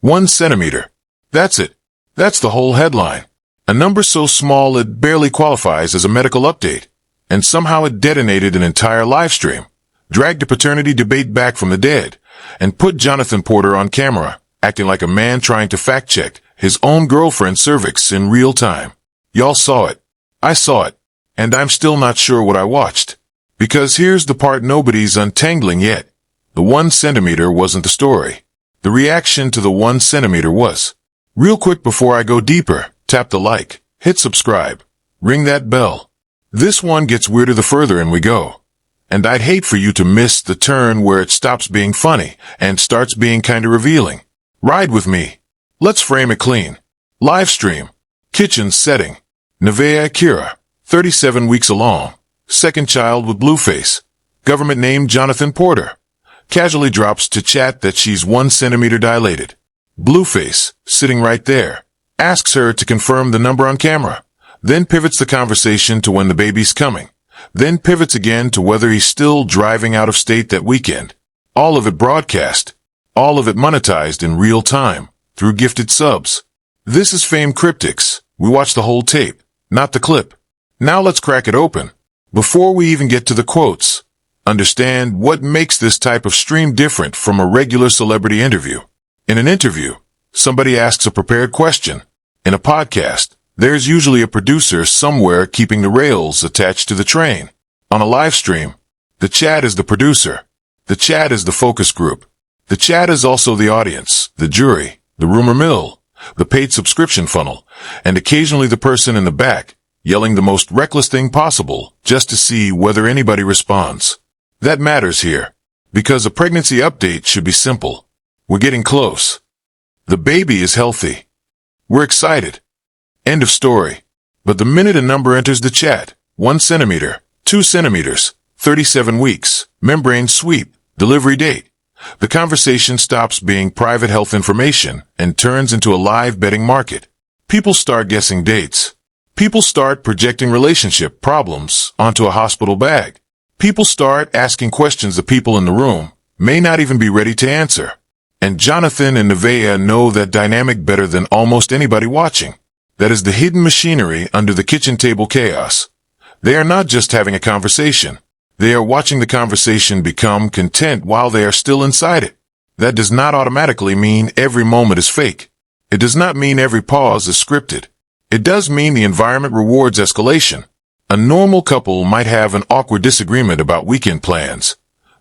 1 centimeter. That's it. That's the whole headline. A number so small it barely qualifies as a medical update. And somehow it detonated an entire live stream, dragged a paternity debate back from the dead, and put Jonathan Porter on camera, acting like a man trying to fact-check his own girlfriend's cervix in real time. Y'all saw it. I saw it. And I'm still not sure what I watched. Because here's the part nobody's untangling yet. The 1 centimeter wasn't the story. The reaction to the 1 centimeter was. Real quick before I go deeper, tap the like, hit subscribe, ring that bell. This one gets weirder the further in we go. And I'd hate for you to miss the turn where it stops being funny and starts being kinda revealing. Ride with me. Let's frame it clean. Live stream. Kitchen setting. Nevaeh Akira, 37 weeks along. Second child with Blueface. Government name Jonathan Porter. Casually drops to chat that she's 1 centimeter dilated. Blueface, sitting right there, asks her to confirm the number on camera. Then pivots the conversation to when the baby's coming. Then pivots again to whether he's still driving out of state that weekend. All of it broadcast. All of it monetized in real time, through gifted subs. This is Fame Cryptics. We watch the whole tape, not the clip. Now let's crack it open. Before we even get to the quotes, understand what makes this type of stream different from a regular celebrity interview. In an interview, somebody asks a prepared question. In a podcast, there's usually a producer somewhere keeping the rails attached to the train. On a live stream, the chat is the producer. The chat is the focus group. The chat is also the audience, the jury, the rumor mill, the paid subscription funnel, and occasionally the person in the back, yelling the most reckless thing possible just to see whether anybody responds. That matters here, because a pregnancy update should be simple. We're getting close. The baby is healthy. We're excited. End of story. But the minute a number enters the chat, 1 centimeter, 2 centimeters, 37 weeks, membrane sweep, delivery date, the conversation stops being private health information and turns into a live betting market. People start guessing dates. People start projecting relationship problems onto a hospital bag. People start asking questions the people in the room may not even be ready to answer. And Jonathan and Nevaeh know that dynamic better than almost anybody watching. That is the hidden machinery under the kitchen table chaos. They are not just having a conversation. They are watching the conversation become content while they are still inside it. That does not automatically mean every moment is fake. It does not mean every pause is scripted. It does mean the environment rewards escalation. A normal couple might have an awkward disagreement about weekend plans,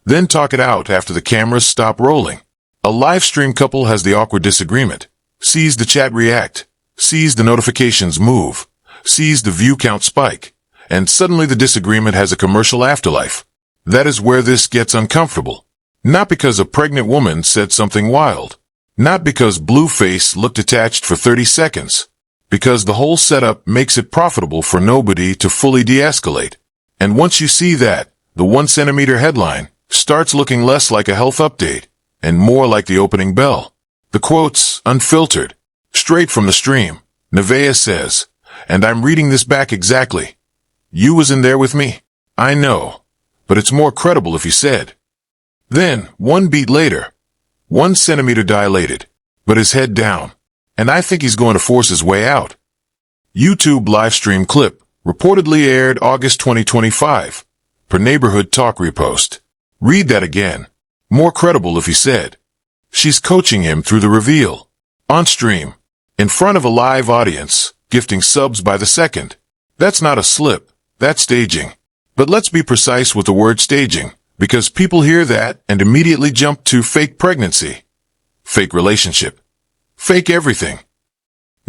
then talk it out after the cameras stop rolling. A live stream couple has the awkward disagreement, sees the chat react, sees the notifications move, sees the view count spike, and suddenly the disagreement has a commercial afterlife. That is where this gets uncomfortable. Not because a pregnant woman said something wild. Not because Blueface looked attached for 30 seconds. Because the whole setup makes it profitable for nobody to fully de-escalate. And once you see that, the 1 centimeter headline starts looking less like a health update and more like the opening bell. The quotes, unfiltered, straight from the stream. Nevaeh says, and I'm reading this back exactly. You was in there with me. I know. But it's more credible if you said. Then, one beat later, 1 centimeter dilated, but his head down. And I think he's going to force his way out. YouTube livestream clip, reportedly aired August 2025, per Neighborhood Talk repost. Read that again. More credible if he said. She's coaching him through the reveal. On stream. In front of a live audience, gifting subs by the second. That's not a slip. That's staging. But let's be precise with the word staging, because people hear that and immediately jump to fake pregnancy. Fake relationship. Fake everything.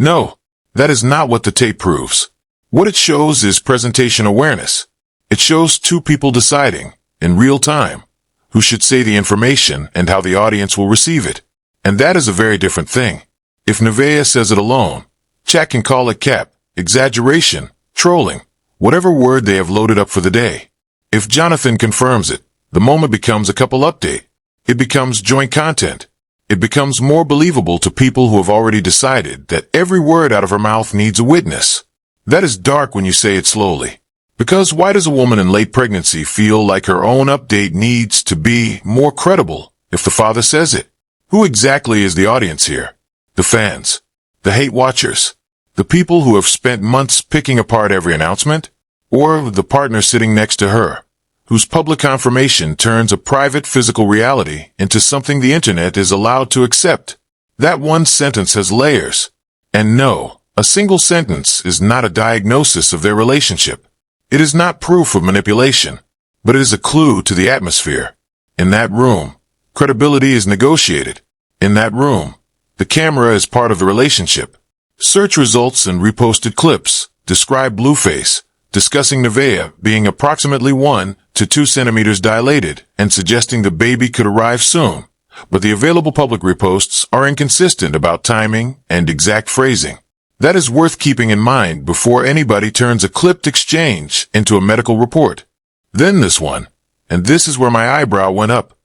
No, that is not what the tape proves. What it shows is presentation awareness. It shows two people deciding, in real time, who should say the information and how the audience will receive it. And that is a very different thing. If Nevaeh says it alone, chat can call it cap, exaggeration, trolling, whatever word they have loaded up for the day. If Jonathan confirms it, the moment becomes a couple update. It becomes joint content. It becomes more believable to people who have already decided that every word out of her mouth needs a witness. That is dark when you say it slowly. Because why does a woman in late pregnancy feel like her own update needs to be more credible if the father says it? Who exactly is the audience here? The fans. The hate watchers. The people who have spent months picking apart every announcement? Or the partner sitting next to her, whose public confirmation turns a private physical reality into something the internet is allowed to accept? That one sentence has layers. And no, a single sentence is not a diagnosis of their relationship. It is not proof of manipulation, but it is a clue to the atmosphere. In that room, credibility is negotiated. In that room, the camera is part of the relationship. Search results and reposted clips describe Blueface discussing Nevaeh being approximately 1 to 2 centimeters dilated and suggesting the baby could arrive soon. But the available public reposts are inconsistent about timing and exact phrasing. That is worth keeping in mind before anybody turns a clipped exchange into a medical report. Then this one, and this is where my eyebrow went up.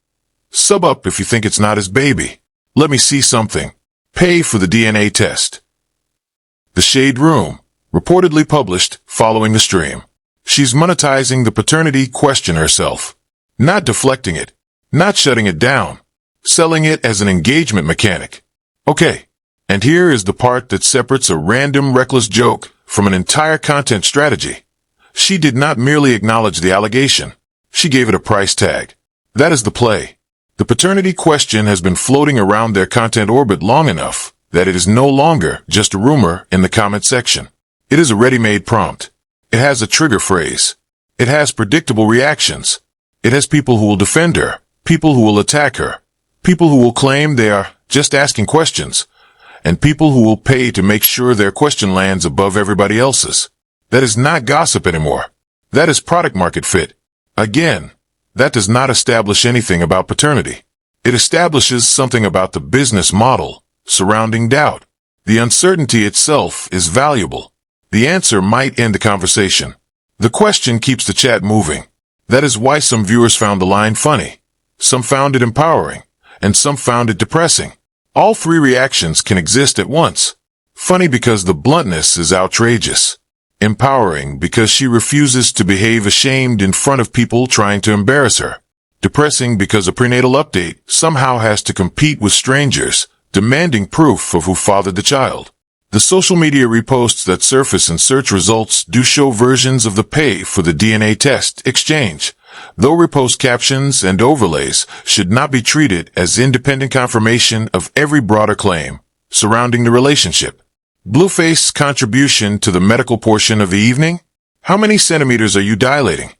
Sub up if you think it's not his baby. Let me see something. Pay for the DNA test. The Shade Room, reportedly published following the stream. She's monetizing the paternity question herself. Not deflecting it. Not shutting it down. Selling it as an engagement mechanic. Okay. And here is the part that separates a random reckless joke from an entire content strategy. She did not merely acknowledge the allegation. She gave it a price tag. That is the play. The paternity question has been floating around their content orbit long enough that it is no longer just a rumor in the comment section. It is a ready-made prompt. It has a trigger phrase. It has predictable reactions. It has people who will defend her, people who will attack her, people who will claim they are just asking questions, and people who will pay to make sure their question lands above everybody else's. That is not gossip anymore. That is product market fit. Again, that does not establish anything about paternity. It establishes something about the business model surrounding doubt. The uncertainty itself is valuable. The answer might end the conversation. The question keeps the chat moving. That is why some viewers found the line funny. Some found it empowering, and some found it depressing. All three reactions can exist at once. Funny because the bluntness is outrageous. Empowering because she refuses to behave ashamed in front of people trying to embarrass her. Depressing because a prenatal update somehow has to compete with strangers, demanding proof of who fathered the child. The social media reposts that surface in search results do show versions of the pay for the DNA test exchange, though repost captions and overlays should not be treated as independent confirmation of every broader claim surrounding the relationship. Blueface's contribution to the medical portion of the evening? How many centimeters are you dilating?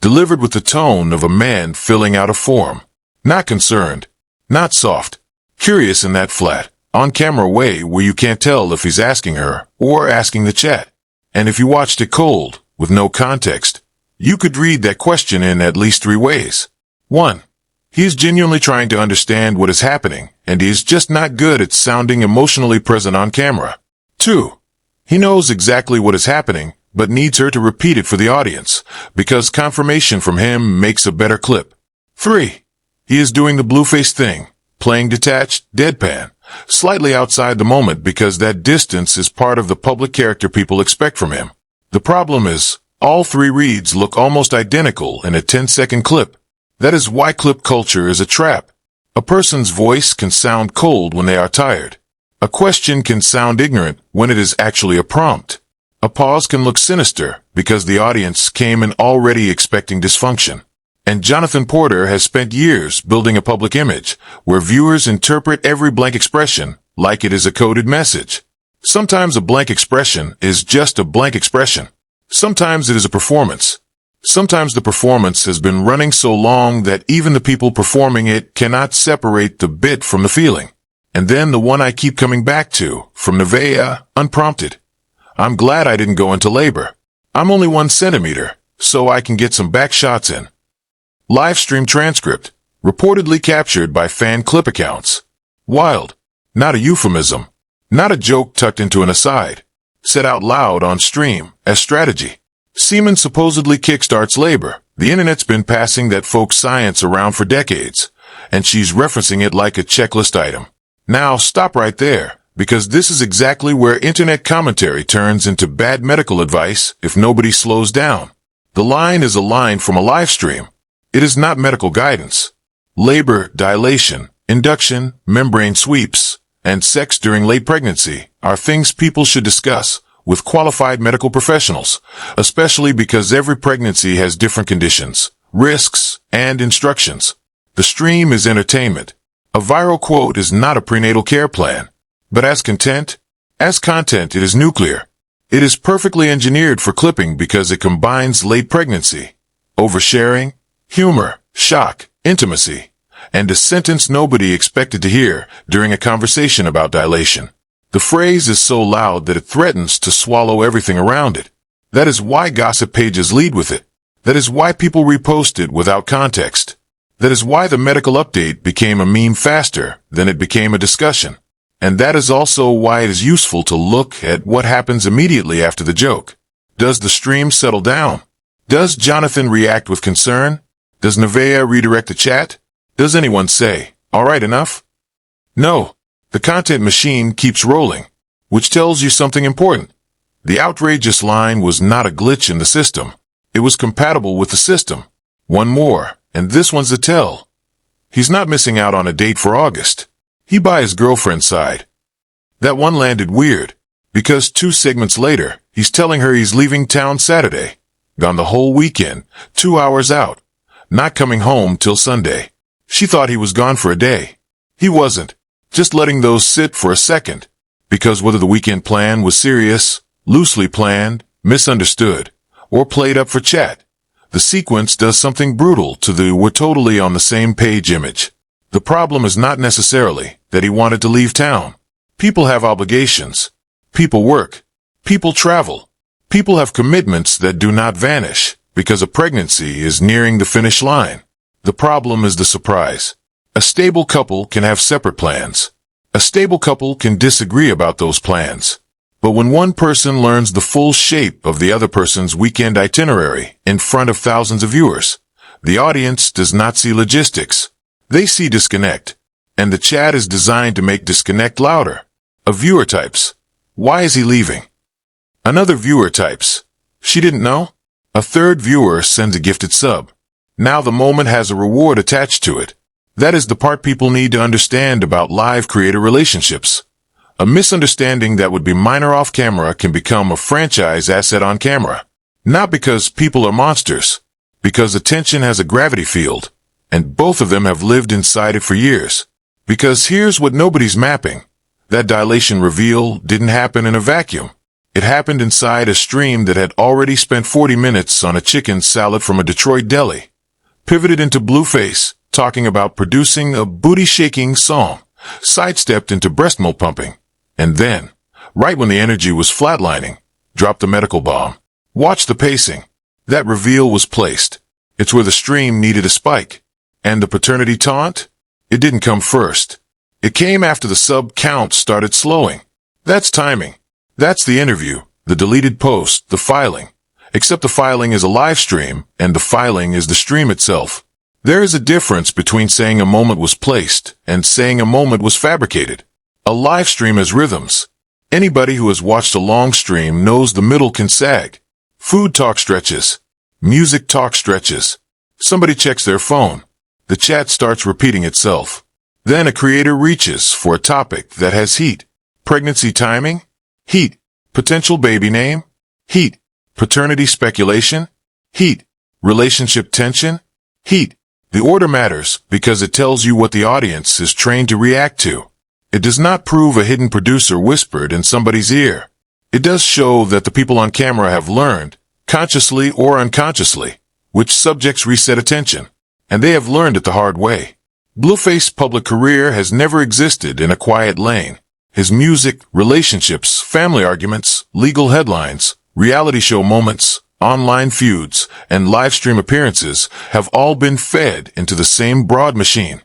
Delivered with the tone of a man filling out a form. Not concerned. Not soft. Curious in that flat, on-camera way where you can't tell if he's asking her or asking the chat. And if you watched it cold, with no context, you could read that question in at least three ways. 1. He is genuinely trying to understand what is happening, and he is just not good at sounding emotionally present on camera. 2. He knows exactly what is happening, but needs her to repeat it for the audience, because confirmation from him makes a better clip. 3. He is doing the Blueface thing, playing detached, deadpan, slightly outside the moment because that distance is part of the public character people expect from him. The problem is, all three reads look almost identical in a 10-second clip. That is why clip culture is a trap. A person's voice can sound cold when they are tired. A question can sound ignorant when it is actually a prompt. A pause can look sinister because the audience came in already expecting dysfunction. And Jonathan Porter has spent years building a public image where viewers interpret every blank expression like it is a coded message. Sometimes a blank expression is just a blank expression. Sometimes it is a performance. Sometimes the performance has been running so long that even the people performing it cannot separate the bit from the feeling. And then the one I keep coming back to, from Nevaeh, unprompted. I'm glad I didn't go into labor. I'm only 1 centimeter, so I can get some back shots in. Livestream transcript, reportedly captured by fan clip accounts. Wild. Not a euphemism. Not a joke tucked into an aside. Said out loud on stream, as strategy. Semen supposedly kickstarts labor. The internet's been passing that folk science around for decades, and she's referencing it like a checklist item. Now stop right there, because this is exactly where internet commentary turns into bad medical advice if nobody slows down. The line is a line from a live stream. It is not medical guidance. Labor, dilation, induction, membrane sweeps, and sex during late pregnancy are things people should discuss with qualified medical professionals, especially because every pregnancy has different conditions, risks, and instructions. The stream is entertainment. A viral quote is not a prenatal care plan, but as content, it is nuclear. It is perfectly engineered for clipping because it combines late pregnancy, oversharing, humor, shock, intimacy, and a sentence nobody expected to hear during a conversation about dilation. The phrase is so loud that it threatens to swallow everything around it. That is why gossip pages lead with it. That is why people repost it without context. That is why the medical update became a meme faster than it became a discussion. And that is also why it is useful to look at what happens immediately after the joke. Does the stream settle down? Does Jonathan react with concern? Does Nevaeh redirect the chat? Does anyone say, "All right, enough"? No. The content machine keeps rolling, which tells you something important. The outrageous line was not a glitch in the system. It was compatible with the system. One more, and this one's a tell. He's not missing out on a date for August. He by his girlfriend's side. That one landed weird, because 2 segments later, he's telling her he's leaving town Saturday. Gone the whole weekend, 2 hours out. Not coming home till Sunday. She thought he was gone for a day. He wasn't. Just letting those sit for a second. Because whether the weekend plan was serious, loosely planned, misunderstood, or played up for chat, the sequence does something brutal to the "we're totally on the same page" image. The problem is not necessarily that he wanted to leave town. People have obligations. People work. People travel. People have commitments that do not vanish because a pregnancy is nearing the finish line. The problem is the surprise. A stable couple can have separate plans. A stable couple can disagree about those plans. But when one person learns the full shape of the other person's weekend itinerary in front of thousands of viewers, the audience does not see logistics. They see disconnect, and the chat is designed to make disconnect louder. A viewer types, "Why is he leaving?" Another viewer types, "She didn't know?" A third viewer sends a gifted sub. Now the moment has a reward attached to it. That is the part people need to understand about live creator relationships. A misunderstanding that would be minor off camera can become a franchise asset on camera. Not because people are monsters, because attention has a gravity field. And both of them have lived inside it for years. Because here's what nobody's mapping. That dilation reveal didn't happen in a vacuum. It happened inside a stream that had already spent 40 minutes on a chicken salad from a Detroit deli. Pivoted into Blueface, talking about producing a booty-shaking song. Sidestepped into breast milk pumping. And then, right when the energy was flatlining, dropped the medical bomb. Watch the pacing. That reveal was placed. It's where the stream needed a spike. And the paternity taunt? It didn't come first. It came after the sub count started slowing. That's timing. That's the interview, the deleted post, the filing. Except the filing is a live stream, and the filing is the stream itself. There is a difference between saying a moment was placed and saying a moment was fabricated. A live stream has rhythms. Anybody who has watched a long stream knows the middle can sag. Food talk stretches. Music talk stretches. Somebody checks their phone. The chat starts repeating itself. Then a creator reaches for a topic that has heat. Pregnancy timing? Heat. Potential baby name? Heat. Paternity speculation? Heat. Relationship tension? Heat. The order matters because it tells you what the audience is trained to react to. It does not prove a hidden producer whispered in somebody's ear. It does show that the people on camera have learned, consciously or unconsciously, which subjects reset attention. And they have learned it the hard way. Blueface's public career has never existed in a quiet lane. His music, relationships, family arguments, legal headlines, reality show moments, online feuds, and live stream appearances have all been fed into the same broad machine.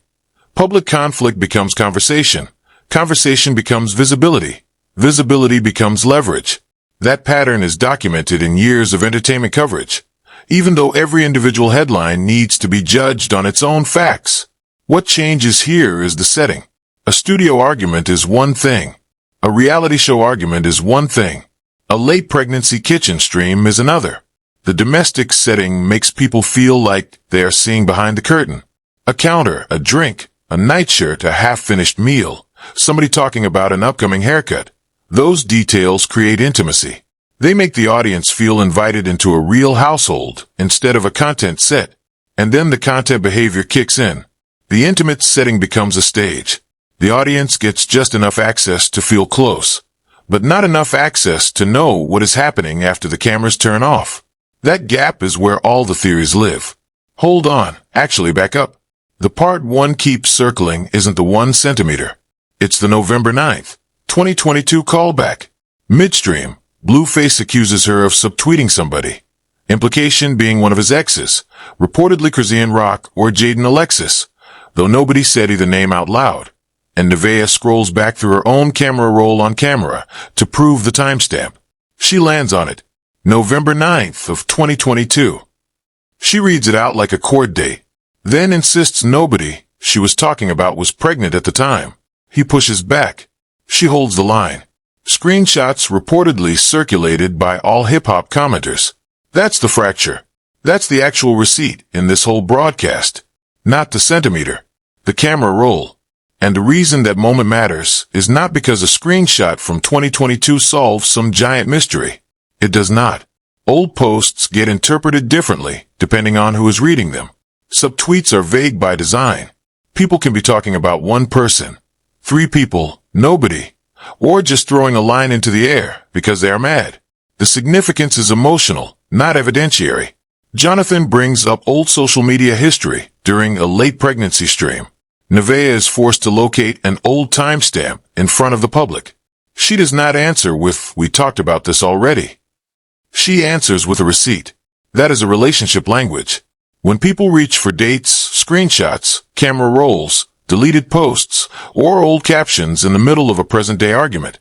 Public conflict becomes conversation. Conversation becomes visibility. Visibility becomes leverage. That pattern is documented in years of entertainment coverage. Even though every individual headline needs to be judged on its own facts. What changes here is the setting. A studio argument is one thing. A reality show argument is one thing. A late pregnancy kitchen stream is another. The domestic setting makes people feel like they are seeing behind the curtain. A counter, a drink, a nightshirt, a half-finished meal, somebody talking about an upcoming haircut. Those details create intimacy. They make the audience feel invited into a real household instead of a content set. And then the content behavior kicks in. The intimate setting becomes a stage. The audience gets just enough access to feel close, but not enough access to know what is happening after the cameras turn off. That gap is where all the theories live. Hold on, actually back up. The part one keeps circling isn't the 1 centimeter. It's the November 9th, 2022 callback. Midstream, Blueface accuses her of subtweeting somebody. Implication being one of his exes, reportedly Chrisian Rock or Jaden Alexis, though nobody said either name out loud. And Nevaeh scrolls back through her own camera roll on camera to prove the timestamp. She lands on it. November 9th of 2022. She reads it out like a court date, then insists nobody she was talking about was pregnant at the time. He pushes back. She holds the line. Screenshots reportedly circulated by all hip-hop commenters. That's the fracture. That's the actual receipt in this whole broadcast. Not the centimeter. The camera roll. And the reason that moment matters is not because a screenshot from 2022 solves some giant mystery. It does not. Old posts get interpreted differently depending on who is reading them. Subtweets are vague by design. People can be talking about one person, 3 people, nobody, or just throwing a line into the air because they are mad. The significance is emotional, not evidentiary. Jonathan brings up old social media history during a late pregnancy stream. Nevaeh is forced to locate an old timestamp in front of the public. She does not answer with, "We talked about this already." She answers with a receipt. That is a relationship language. When people reach for dates, screenshots, camera rolls, deleted posts, or old captions in the middle of a present-day argument,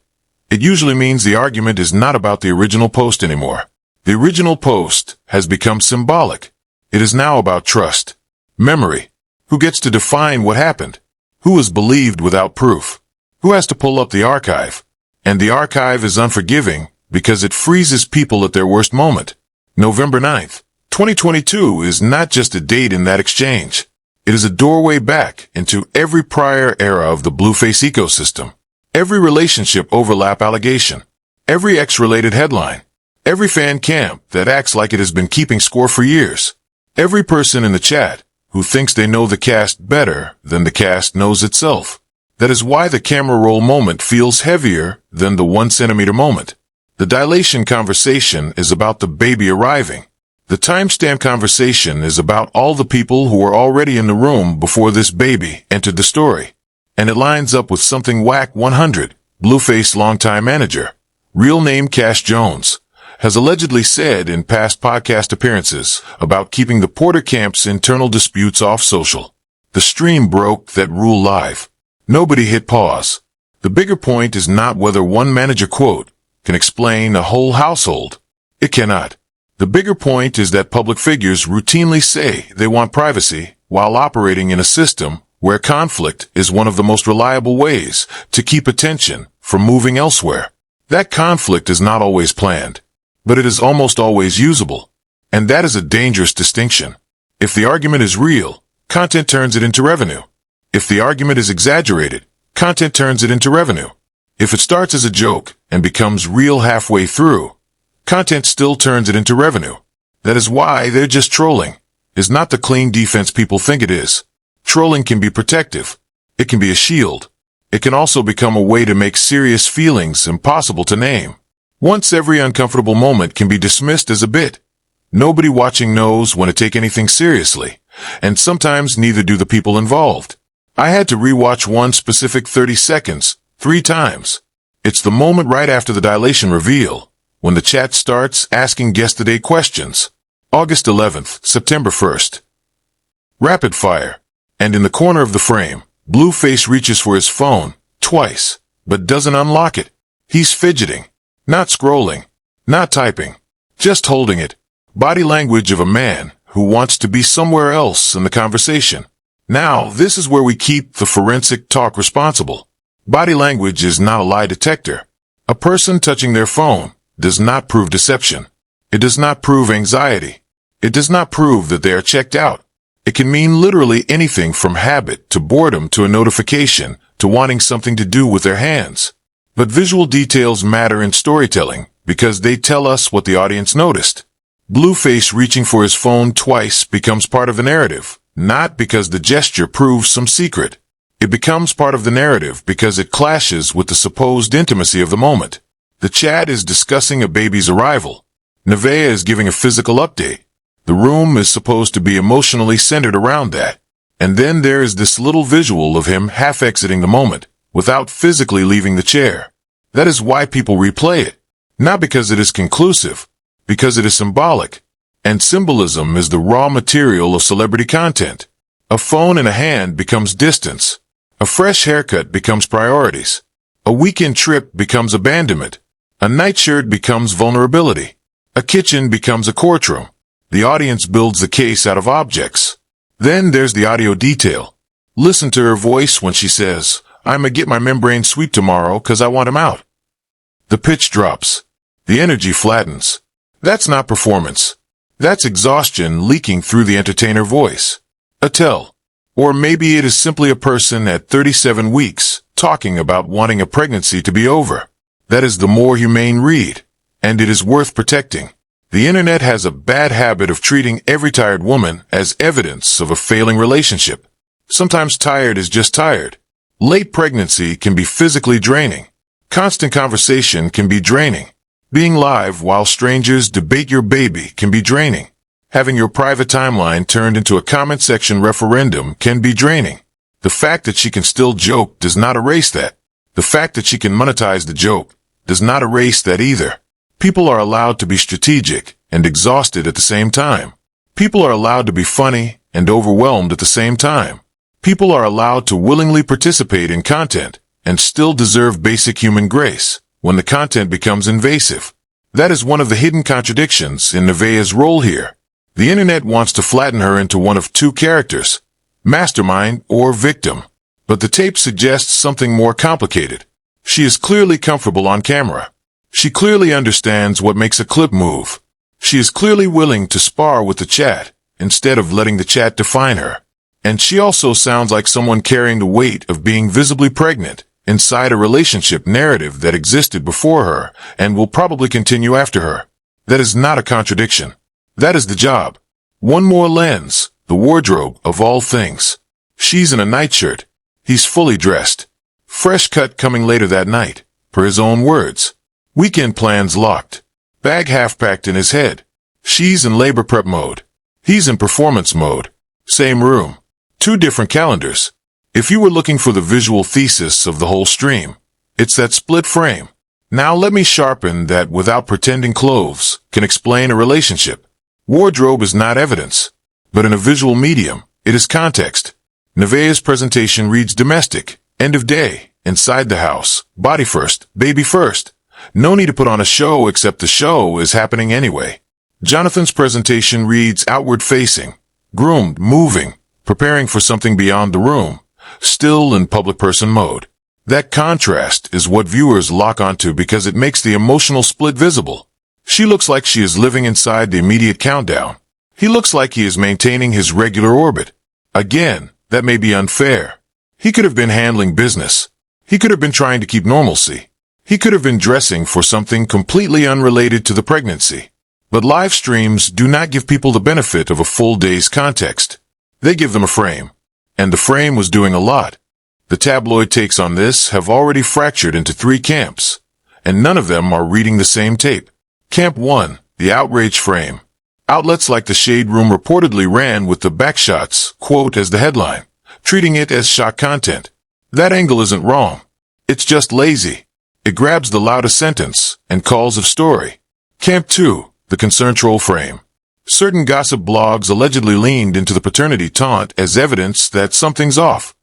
it usually means the argument is not about the original post anymore. The original post has become symbolic. It is now about trust. Memory. Who gets to define what happened? Who is believed without proof? Who has to pull up the archive? And the archive is unforgiving because it freezes people at their worst moment. November 9th, 2022 is not just a date in that exchange. It is a doorway back into every prior era of the Blueface ecosystem. Every relationship overlap allegation. Every ex-related headline. Every fan camp that acts like it has been keeping score for years. Every person in the chat who thinks they know the cast better than the cast knows itself. That is why the camera roll moment feels heavier than the 1 centimeter moment. The dilation conversation is about the baby arriving. The timestamp conversation is about all the people who were already in the room before this baby entered the story. And it lines up with something Whack 100, Blueface longtime manager, real name Cash Jones, has allegedly said in past podcast appearances about keeping the Porter camp's internal disputes off social. The stream broke that rule live. Nobody hit pause. The bigger point is not whether one manager quote can explain a whole household. It cannot. The bigger point is that public figures routinely say they want privacy while operating in a system where conflict is one of the most reliable ways to keep attention from moving elsewhere. That conflict is not always planned, but it is almost always usable. And that is a dangerous distinction. If the argument is real, content turns it into revenue. If the argument is exaggerated, content turns it into revenue. If it starts as a joke and becomes real halfway through, content still turns it into revenue. That is why they're just trolling. It's not the clean defense people think it is. Trolling can be protective. It can be a shield. It can also become a way to make serious feelings impossible to name. Once every uncomfortable moment can be dismissed as a bit. Nobody watching knows when to take anything seriously, and sometimes neither do the people involved. I had to rewatch one specific 30 seconds 3 times. It's the moment right after the dilation reveal, when the chat starts asking guest today questions. August 11th, September 1st. Rapid fire. And in the corner of the frame, Blueface reaches for his phone, twice, but doesn't unlock it. He's fidgeting. Not scrolling. Not typing. Just holding it. Body language of a man who wants to be somewhere else in the conversation. Now, this is where we keep the forensic talk responsible. Body language is not a lie detector. A person touching their phone does not prove deception. It does not prove anxiety. It does not prove that they are checked out. It can mean literally anything from habit to boredom to a notification to wanting something to do with their hands. But visual details matter in storytelling because they tell us what the audience noticed. Blueface reaching for his phone twice becomes part of the narrative, not because the gesture proves some secret. It becomes part of the narrative because it clashes with the supposed intimacy of the moment. The chat is discussing a baby's arrival. Nevaeh is giving a physical update. The room is supposed to be emotionally centered around that. And then there is this little visual of him half exiting the moment, without physically leaving the chair. That is why people replay it. Not because it is conclusive, because it is symbolic. And symbolism is the raw material of celebrity content. A phone in a hand becomes distance. A fresh haircut becomes priorities. A weekend trip becomes abandonment. A nightshirt becomes vulnerability. A kitchen becomes a courtroom. The audience builds the case out of objects. Then there's the audio detail. Listen to her voice when she says, "I'ma get my membrane sweep tomorrow 'cause I want him out." The pitch drops. The energy flattens. That's not performance. That's exhaustion leaking through the entertainer voice. A tell. Or maybe it is simply a person at 37 weeks talking about wanting a pregnancy to be over. That is the more humane read, and it is worth protecting. The internet has a bad habit of treating every tired woman as evidence of a failing relationship. Sometimes tired is just tired. Late pregnancy can be physically draining. Constant conversation can be draining. Being live while strangers debate your baby can be draining. Having your private timeline turned into a comment section referendum can be draining. The fact that she can still joke does not erase that. The fact that she can monetize the joke does not erase that either. People are allowed to be strategic and exhausted at the same time. People are allowed to be funny and overwhelmed at the same time. People are allowed to willingly participate in content and still deserve basic human grace when the content becomes invasive. That is one of the hidden contradictions in Nevaeh's role here. The internet wants to flatten her into one of two characters, mastermind or victim. But the tape suggests something more complicated. She is clearly comfortable on camera. She clearly understands what makes a clip move. She is clearly willing to spar with the chat instead of letting the chat define her. And she also sounds like someone carrying the weight of being visibly pregnant inside a relationship narrative that existed before her and will probably continue after her. That is not a contradiction. That is the job. One more lens, the wardrobe of all things. She's in a nightshirt. He's fully dressed. Fresh cut coming later that night, per his own words. Weekend plans locked. Bag half-packed in his head. She's in labor prep mode. He's in performance mode. Same room. Two different calendars. If you were looking for the visual thesis of the whole stream, it's that split frame. Now let me sharpen that without pretending clothes can explain a relationship. Wardrobe is not evidence, but in a visual medium, it is context. Nevaeh's presentation reads domestic, end of day, inside the house, body first, baby first. No need to put on a show except the show is happening anyway. Jonathan's presentation reads outward facing, groomed, moving, preparing for something beyond the room, still in public person mode. That contrast is what viewers lock onto because it makes the emotional split visible. She looks like she is living inside the immediate countdown. He looks like he is maintaining his regular orbit. Again, that may be unfair. He could have been handling business. He could have been trying to keep normalcy. He could have been dressing for something completely unrelated to the pregnancy. But live streams do not give people the benefit of a full day's context. They give them a frame. And the frame was doing a lot. The tabloid takes on this have already fractured into three camps, and none of them are reading the same tape. Camp 1, the outrage frame. Outlets like the Shade Room reportedly ran with the backshots, quote, as the headline, treating it as shock content. That angle isn't wrong. It's just lazy. It grabs the loudest sentence and calls of story. Camp 2, the concern troll frame. Certain gossip blogs allegedly leaned into the paternity taunt as evidence that something's off,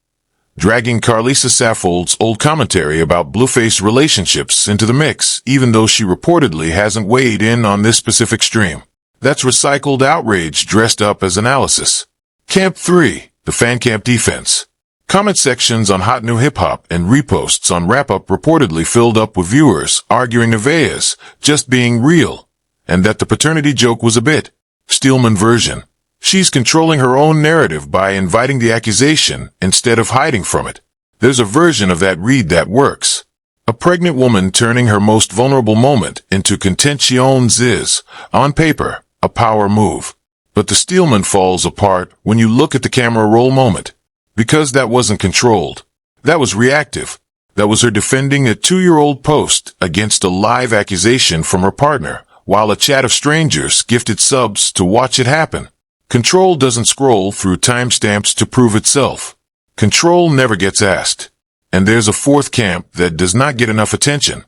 dragging Carlisa Saffold's old commentary about Blueface relationships into the mix, even though she reportedly hasn't weighed in on this specific stream. That's recycled outrage dressed up as analysis. Camp 3, the fan camp defense. Comment sections on Hot New Hip Hop and reposts on Wrap Up reportedly filled up with viewers arguing Nevaeh's just being real, and that the paternity joke was a bit. Steelman version. She's controlling her own narrative by inviting the accusation instead of hiding from it. There's a version of that read that works. A pregnant woman turning her most vulnerable moment into contentions is, on paper, a power move. But the Steelman falls apart when you look at the camera roll moment. Because that wasn't controlled. That was reactive. That was her defending a 2-year-old post against a live accusation from her partner, while a chat of strangers gifted subs to watch it happen. Control doesn't scroll through timestamps to prove itself. Control never gets asked. And there's a fourth camp that does not get enough attention.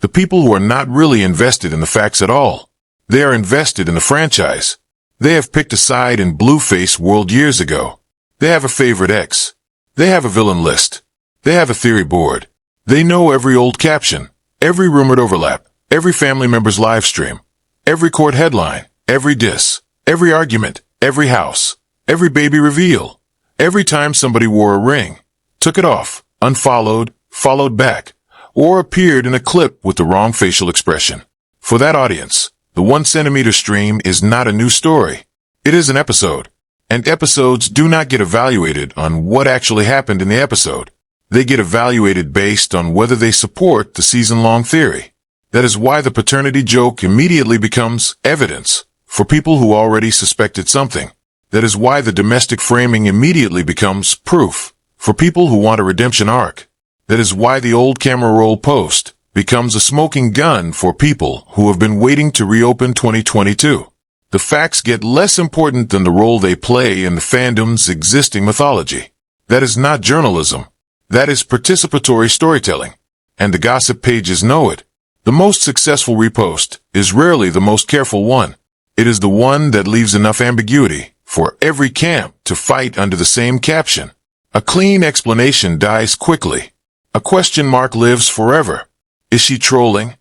The people who are not really invested in the facts at all. They are invested in the franchise. They have picked a side in Blueface world years ago. They have a favorite ex. They have a villain list. They have a theory board. They know every old caption, every rumored overlap, every family member's live stream, every court headline, every diss, every argument, every house, every baby reveal, every time somebody wore a ring, took it off, unfollowed, followed back, or appeared in a clip with the wrong facial expression. For that audience, the 1cm stream is not a new story. It is an episode. And episodes do not get evaluated on what actually happened in the episode. They get evaluated based on whether they support the season-long theory. That is why the paternity joke immediately becomes evidence for people who already suspected something. That is why the domestic framing immediately becomes proof for people who want a redemption arc. That is why the old camera roll post becomes a smoking gun for people who have been waiting to reopen 2022. The facts get less important than the role they play in the fandom's existing mythology. That is not journalism. That is participatory storytelling. And the gossip pages know it. The most successful repost is rarely the most careful one. It is the one that leaves enough ambiguity for every camp to fight under the same caption. A clean explanation dies quickly. A question mark lives forever. Is she trolling?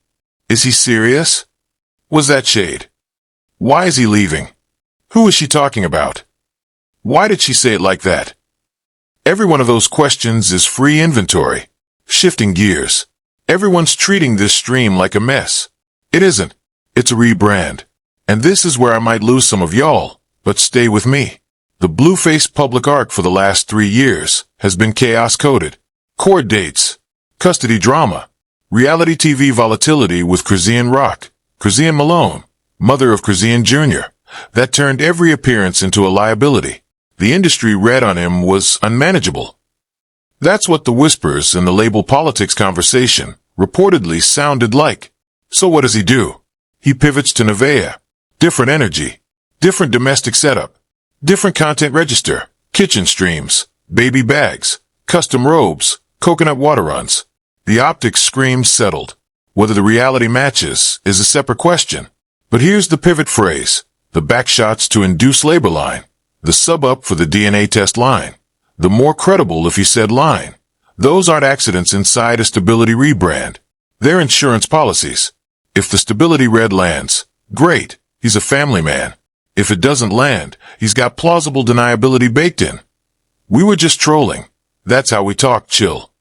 Is he serious? Was that shade? Why is he leaving? Who is she talking about? Why did she say it like that? Every one of those questions is free inventory. Shifting gears. Everyone's treating this stream like a mess. It isn't. It's a rebrand. And this is where I might lose some of y'all, but stay with me. The Blueface public arc for the last 3 years has been chaos-coded. Court dates, custody drama, reality TV volatility with Chrisian Rock, Chrisian Malone, mother of Chrisian Jr., that turned every appearance into a liability. The industry read on him was unmanageable. That's what the whispers in the label politics conversation reportedly sounded like. So what does he do? He pivots to Nevaeh. Different energy, different domestic setup, different content register, kitchen streams, baby bags, custom robes, coconut water runs. The optics screams settled. Whether the reality matches is a separate question. But here's the pivot phrase, the backshots to induce labor line, the sub-up for the DNA test line, the more credible if you said line. Those aren't accidents inside a stability rebrand. They're insurance policies. If the stability red lands, great, he's a family man. If it doesn't land, he's got plausible deniability baked in. We were just trolling. That's how we talk, chill.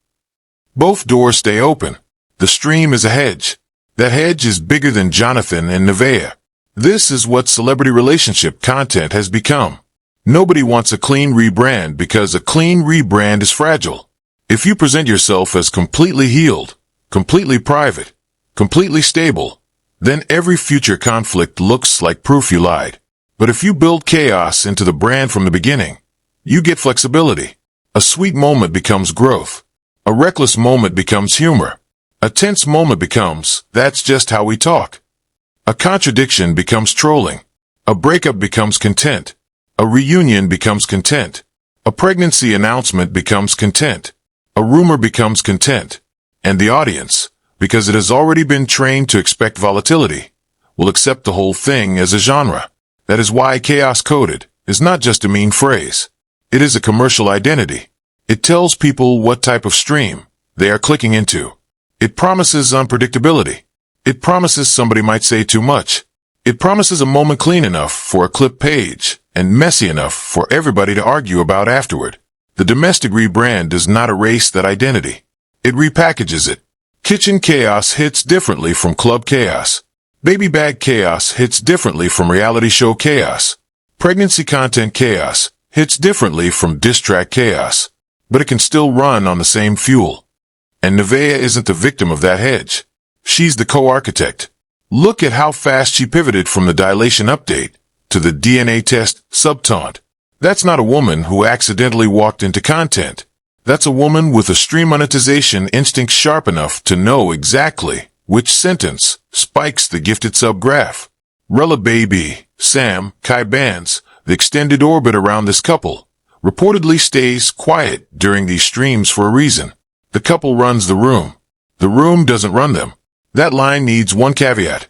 Both doors stay open. The stream is a hedge. That hedge is bigger than Jonathan and Nevaeh. This is what celebrity relationship content has become. Nobody wants a clean rebrand because a clean rebrand is fragile. If you present yourself as completely healed, completely private, completely stable, then every future conflict looks like proof you lied. But if you build chaos into the brand from the beginning, you get flexibility. A sweet moment becomes growth. A reckless moment becomes humor. A tense moment becomes, that's just how we talk. A contradiction becomes trolling. A breakup becomes content. A reunion becomes content. A pregnancy announcement becomes content. A rumor becomes content. And the audience, because it has already been trained to expect volatility, will accept the whole thing as a genre. That is why chaos coded is not just a mean phrase. It is a commercial identity. It tells people what type of stream they are clicking into. It promises unpredictability. It promises somebody might say too much. It promises a moment clean enough for a clip page and messy enough for everybody to argue about afterward. The domestic rebrand does not erase that identity. It repackages it. Kitchen chaos hits differently from club chaos. Baby bag chaos hits differently from reality show chaos. Pregnancy content chaos hits differently from diss track chaos. but it can still run on the same fuel. And Nevaeh isn't the victim of that hedge. She's the co-architect. Look at how fast she pivoted from the dilation update to the DNA test subtaunt. That's not a woman who accidentally walked into content. That's a woman with a stream monetization instinct sharp enough to know exactly which sentence spikes the gifted sub-graph. Rella Baby, Sam, Kai Bands, the extended orbit around this couple, reportedly stays quiet during these streams for a reason. The couple runs the room. The room doesn't run them. That line needs one caveat.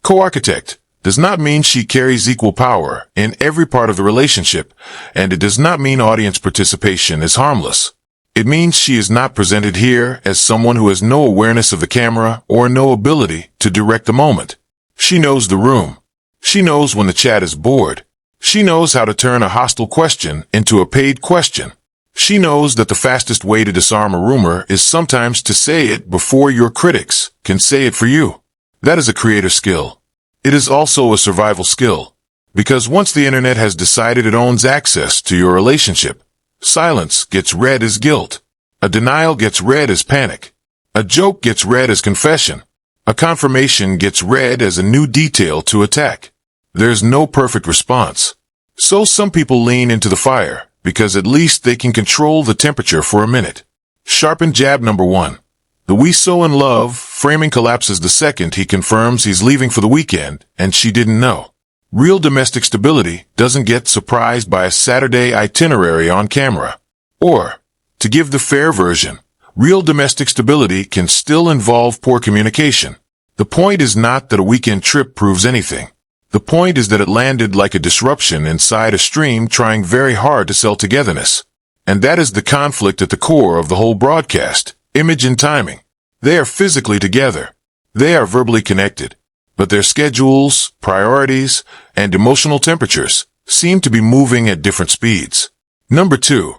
Co-architect does not mean she carries equal power in every part of the relationship, and it does not mean audience participation is harmless. It means she is not presented here as someone who has no awareness of the camera or no ability to direct the moment. She knows the room. She knows when the chat is bored. She knows how to turn a hostile question into a paid question. She knows that the fastest way to disarm a rumor is sometimes to say it before your critics can say it for you. That is a creator skill. It is also a survival skill. Because once the internet has decided it owns access to your relationship, silence gets read as guilt. A denial gets read as panic. A joke gets read as confession. A confirmation gets read as a new detail to attack. There's no perfect response. So some people lean into the fire, because at least they can control the temperature for a minute. Sharpen jab number 1. The "we so in love" framing collapses the second he confirms he's leaving for the weekend and she didn't know. Real domestic stability doesn't get surprised by a Saturday itinerary on camera. Or, to give the fair version, real domestic stability can still involve poor communication. The point is not that a weekend trip proves anything. The point is that it landed like a disruption inside a stream trying very hard to sell togetherness. And that is the conflict at the core of the whole broadcast, image and timing. They are physically together. They are verbally connected. But their schedules, priorities, and emotional temperatures seem to be moving at different speeds. Number 2.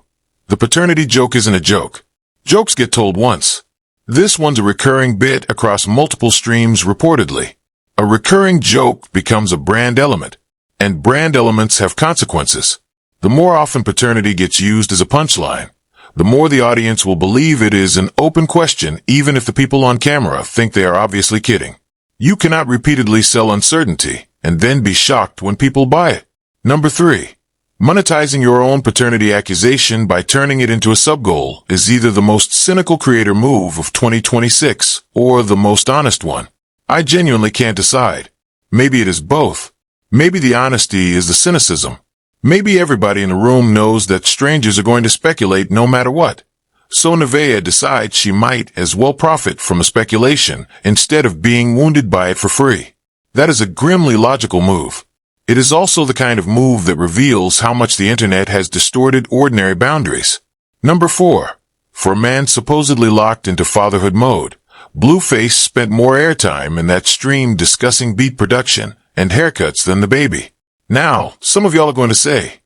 The paternity joke isn't a joke. Jokes get told once. This one's a recurring bit across multiple streams reportedly. A recurring joke becomes a brand element, and brand elements have consequences. The more often paternity gets used as a punchline, the more the audience will believe it is an open question even if the people on camera think they are obviously kidding. You cannot repeatedly sell uncertainty and then be shocked when people buy it. Number 3. Monetizing your own paternity accusation by turning it into a sub-goal is either the most cynical creator move of 2026 or the most honest one. I genuinely can't decide. Maybe it is both. Maybe the honesty is the cynicism. Maybe everybody in the room knows that strangers are going to speculate no matter what. So Nevaeh decides she might as well profit from a speculation instead of being wounded by it for free. That is a grimly logical move. It is also the kind of move that reveals how much the internet has distorted ordinary boundaries. Number 4. For a man supposedly locked into fatherhood mode, Blueface spent more airtime in that stream discussing beat production and haircuts than the baby. Now, some of y'all are going to say,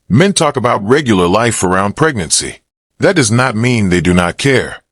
men talk about regular life around pregnancy. That does not mean they do not care.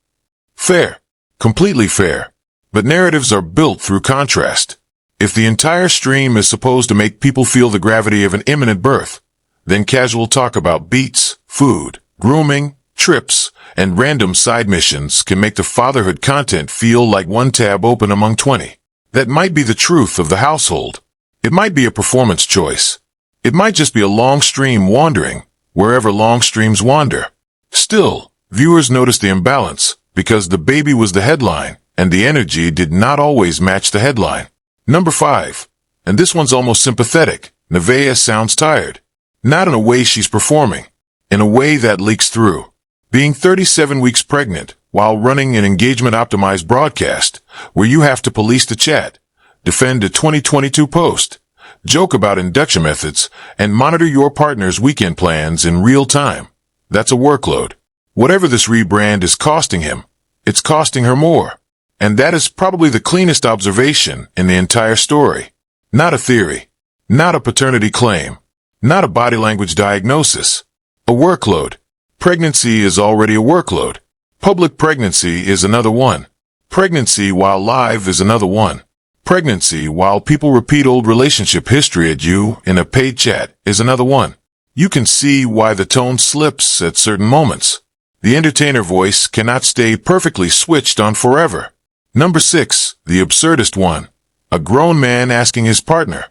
Fair. Completely fair. But narratives are built through contrast. If the entire stream is supposed to make people feel the gravity of an imminent birth, then casual talk about beats, food, grooming, trips, and random side missions can make the fatherhood content feel like one tab open among 20. That might be the truth of the household. It might be a performance choice. It might just be a long stream wandering, wherever long streams wander. Still, viewers noticed the imbalance because the baby was the headline and the energy did not always match the headline. Number 5. And this one's almost sympathetic. Nevaeh sounds tired. Not in a way she's performing. In a way that leaks through. Being 37 weeks pregnant while running an engagement-optimized broadcast where you have to police the chat, defend a 2022 post, joke about induction methods, and monitor your partner's weekend plans in real time. That's a workload. Whatever this rebrand is costing him, it's costing her more. And that is probably the cleanest observation in the entire story. Not a theory. Not a paternity claim. Not a body language diagnosis. A workload. Pregnancy is already a workload. Public pregnancy is another one. Pregnancy while live is another one. Pregnancy while people repeat old relationship history at you in a paid chat is another one. You can see why the tone slips at certain moments. The entertainer voice cannot stay perfectly switched on forever. Number 6, the absurdist one. A grown man asking his partner,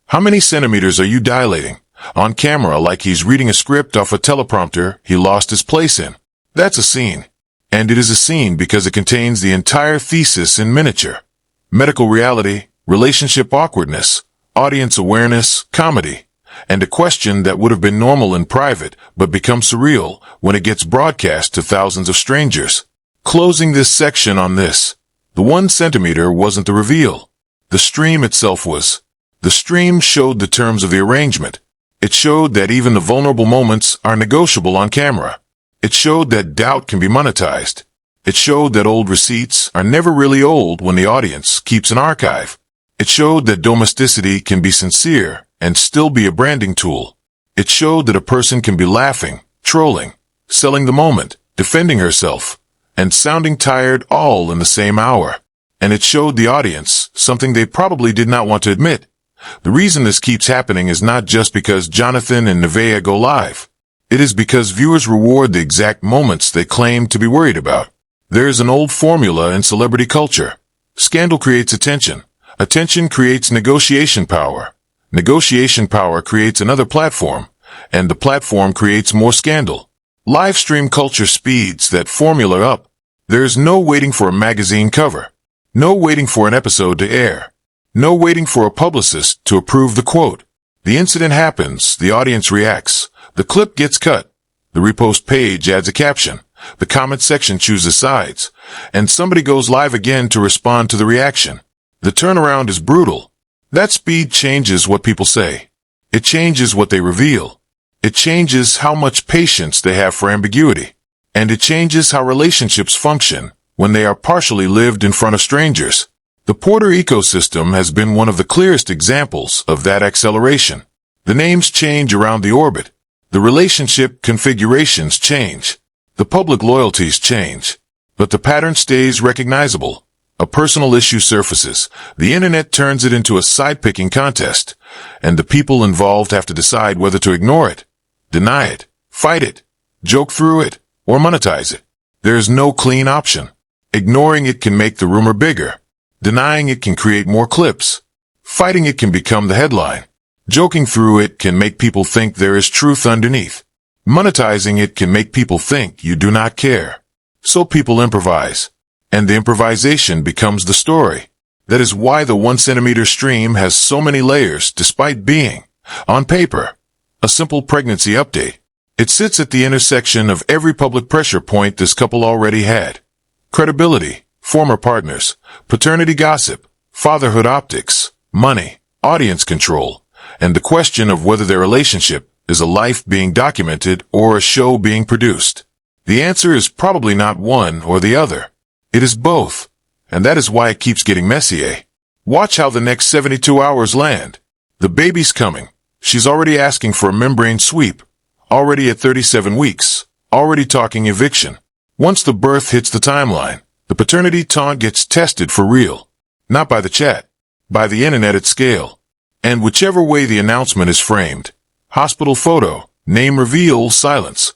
"How many centimeters are you dilating?" on camera like he's reading a script off a teleprompter he lost his place in. That's a scene. And it is a scene because it contains the entire thesis in miniature. Medical reality, relationship awkwardness, audience awareness, comedy, and a question that would have been normal in private but becomes surreal when it gets broadcast to thousands of strangers. Closing this section on this, the 1 centimeter wasn't the reveal. The stream itself was. The stream showed the terms of the arrangement. It showed that even the vulnerable moments are negotiable on camera. It showed that doubt can be monetized. It showed that old receipts are never really old when the audience keeps an archive. It showed that domesticity can be sincere and still be a branding tool. It showed that a person can be laughing, trolling, selling the moment, defending herself, and sounding tired all in the same hour. And it showed the audience something they probably did not want to admit. The reason this keeps happening is not just because Jonathan and Nevaeh go live. It is because viewers reward the exact moments they claim to be worried about. There is an old formula in celebrity culture. Scandal creates attention. Attention creates negotiation power. Negotiation power creates another platform, and the platform creates more scandal. Livestream culture speeds that formula up. There is no waiting for a magazine cover. No waiting for an episode to air. No waiting for a publicist to approve the quote. The incident happens, the audience reacts, the clip gets cut, the repost page adds a caption, the comment section chooses sides, and somebody goes live again to respond to the reaction. The turnaround is brutal. That speed changes what people say. It changes what they reveal. It changes how much patience they have for ambiguity. And it changes how relationships function when they are partially lived in front of strangers. The Porter ecosystem has been one of the clearest examples of that acceleration. The names change around the orbit. The relationship configurations change. The public loyalties change. But the pattern stays recognizable. A personal issue surfaces. The internet turns it into a side-picking contest. And the people involved have to decide whether to ignore it, deny it, fight it, joke through it, or monetize it. There is no clean option. Ignoring it can make the rumor bigger. Denying it can create more clips. Fighting it can become the headline. Joking through it can make people think there is truth underneath. Monetizing it can make people think you do not care. So people improvise. And the improvisation becomes the story. That is why the 1 centimeter stream has so many layers despite being, on paper, a simple pregnancy update. It sits at the intersection of every public pressure point this couple already had. Credibility, former partners, paternity gossip, fatherhood optics, money, audience control, and the question of whether their relationship is a life being documented or a show being produced. The answer is probably not one or the other. It is both, and that is why it keeps getting messy, eh? Watch how the next 72 hours land. The baby's coming. She's already asking for a membrane sweep. Already at 37 weeks. Already talking eviction. Once the birth hits the timeline, the paternity taunt gets tested for real. Not by the chat. By the internet at scale. And whichever way the announcement is framed, hospital photo, name reveal, silence,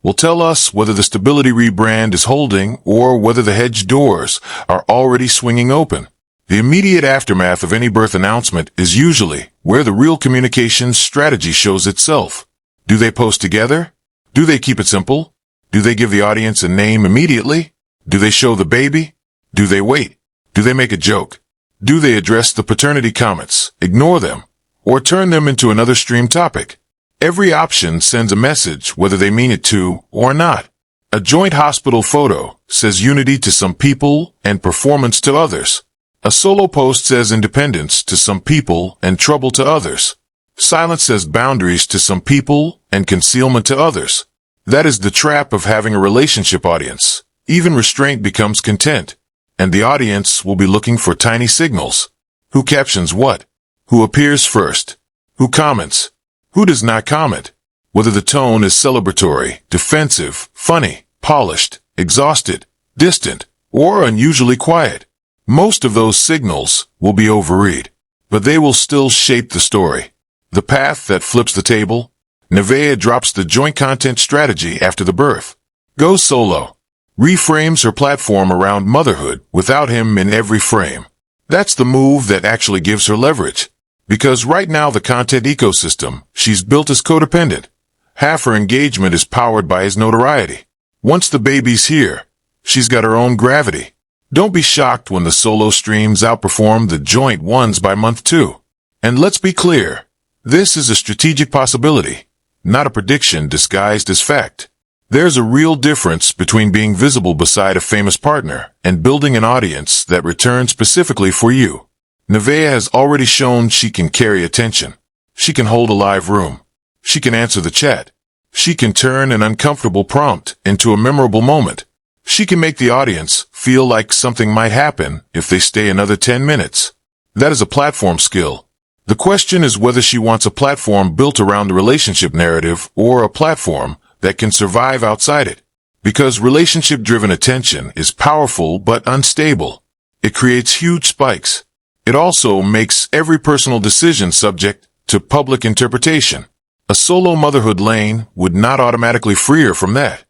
will tell us whether the stability rebrand is holding or whether the hedge doors are already swinging open. The immediate aftermath of any birth announcement is usually where the real communications strategy shows itself. Do they post together? Do they keep it simple? Do they give the audience a name immediately? Do they show the baby? Do they wait? Do they make a joke? Do they address the paternity comments, ignore them, or turn them into another stream topic? Every option sends a message whether they mean it to or not. A joint hospital photo says unity to some people and performance to others. A solo post says independence to some people and trouble to others. Silence says boundaries to some people and concealment to others. That is the trap of having a relationship audience. Even restraint becomes content, and the audience will be looking for tiny signals. Who captions what? Who appears first? Who comments? Who does not comment? Whether the tone is celebratory, defensive, funny, polished, exhausted, distant, or unusually quiet. Most of those signals will be overread, but they will still shape the story. The path that flips the table. Nevaeh drops the joint content strategy after the birth. Go solo. Reframes her platform around motherhood without him in every frame. That's the move that actually gives her leverage. Because right now the content ecosystem she's built is codependent. Half her engagement is powered by his notoriety. Once the baby's here, she's got her own gravity. Don't be shocked when the solo streams outperform the joint ones by month 2. And let's be clear, this is a strategic possibility, not a prediction disguised as fact. There's a real difference between being visible beside a famous partner and building an audience that returns specifically for you. Nevaeh has already shown she can carry attention. She can hold a live room. She can answer the chat. She can turn an uncomfortable prompt into a memorable moment. She can make the audience feel like something might happen if they stay another 10 minutes. That is a platform skill. The question is whether she wants a platform built around the relationship narrative or a platform that can survive outside it. Because relationship-driven attention is powerful but unstable. It creates huge spikes. It also makes every personal decision subject to public interpretation. A solo motherhood lane would not automatically free her from that,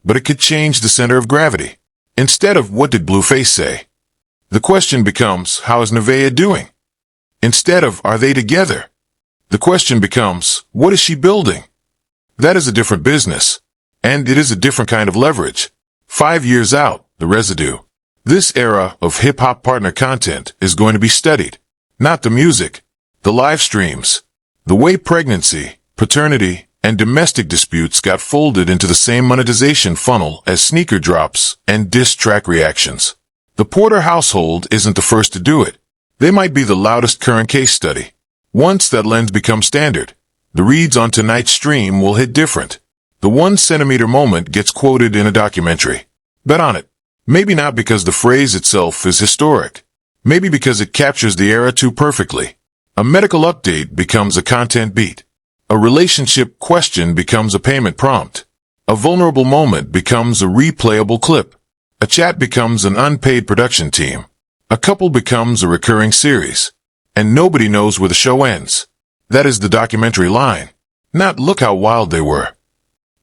but it could change the center of gravity. Instead of what did Blueface say? The question becomes, how is Nevaeh doing? Instead of, are they together? The question becomes, what is she building? That is a different business, and it is a different kind of leverage. 5 years out, the residue. This era of hip-hop partner content is going to be studied. Not the music, the live streams, the way pregnancy, paternity, and domestic disputes got folded into the same monetization funnel as sneaker drops and diss track reactions. The Porter household isn't the first to do it. They might be the loudest current case study. Once that lens becomes standard, the reads on tonight's stream will hit different. The 1 centimeter moment gets quoted in a documentary. Bet on it. Maybe not because the phrase itself is historic. Maybe because it captures the era too perfectly. A medical update becomes a content beat. A relationship question becomes a payment prompt. A vulnerable moment becomes a replayable clip. A chat becomes an unpaid production team. A couple becomes a recurring series. And nobody knows where the show ends. That is the documentary line. Not look how wild they were.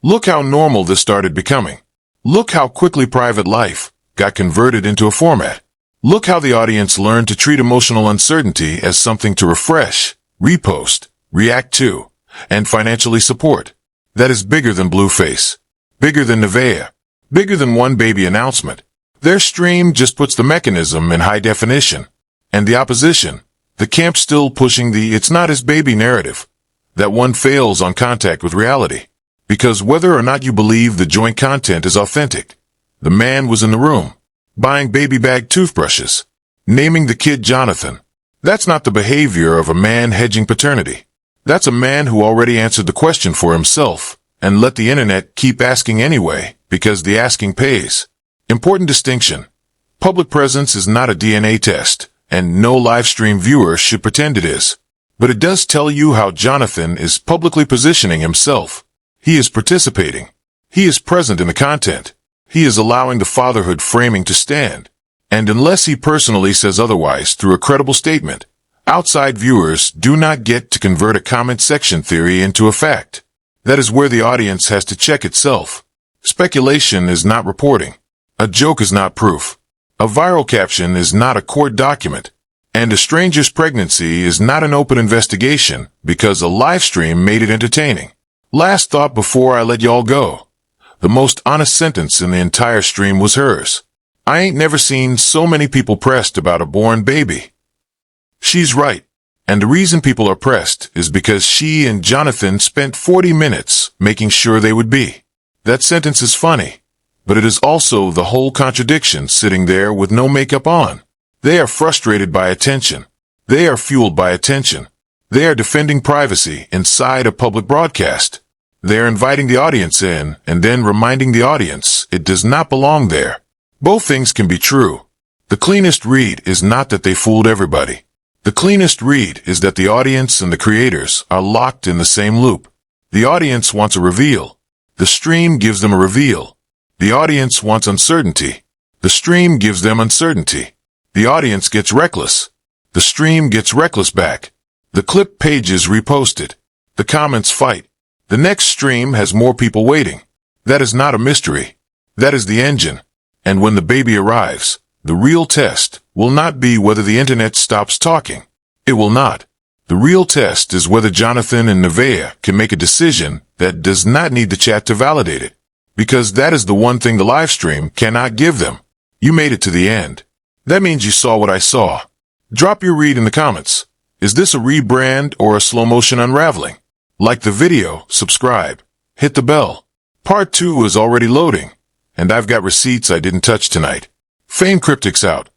Look how normal this started becoming. Look how quickly private life got converted into a format. Look how the audience learned to treat emotional uncertainty as something to refresh, repost, react to, and financially support. That is bigger than Blueface. Bigger than Nevaeh. Bigger than one baby announcement. Their stream just puts the mechanism in high definition. And the opposition, the camp still pushing the it's not his baby narrative, that one fails on contact with reality. Because whether or not you believe the joint content is authentic, the man was in the room, buying baby bag toothbrushes, naming the kid Jonathan. That's not the behavior of a man hedging paternity. That's a man who already answered the question for himself and let the internet keep asking anyway because the asking pays. Important distinction. Public presence is not a DNA test, and no live stream viewer should pretend it is. But it does tell you how Jonathan is publicly positioning himself. He is participating. He is present in the content. He is allowing the fatherhood framing to stand. And unless he personally says otherwise through a credible statement, outside viewers do not get to convert a comment section theory into a fact. That is where the audience has to check itself. Speculation is not reporting. A joke is not proof. A viral caption is not a court document. And a stranger's pregnancy is not an open investigation because a live stream made it entertaining. Last thought before I let y'all go. The most honest sentence in the entire stream was hers. I ain't never seen so many people pressed about a born baby. She's right. And the reason people are pressed is because she and Jonathan spent 40 minutes making sure they would be. That sentence is funny, but it is also the whole contradiction sitting there with no makeup on. They are frustrated by attention. They are fueled by attention. They are defending privacy inside a public broadcast. They are inviting the audience in and then reminding the audience it does not belong there. Both things can be true. The cleanest read is not that they fooled everybody. The cleanest read is that the audience and the creators are locked in the same loop. The audience wants a reveal. The stream gives them a reveal. The audience wants uncertainty. The stream gives them uncertainty. The audience gets reckless. The stream gets reckless back. The clip pages reposted. The comments fight. The next stream has more people waiting. That is not a mystery. That is the engine. And when the baby arrives, the real test will not be whether the internet stops talking. It will not. The real test is whether Jonathan and Nevaeh can make a decision that does not need the chat to validate it. Because that is the one thing the live stream cannot give them. You made it to the end. That means you saw what I saw. Drop your read in the comments. Is this a rebrand or a slow motion unraveling? Like the video, subscribe, hit the bell. Part 2 is already loading, and I've got receipts I didn't touch tonight. Fame Cryptics out.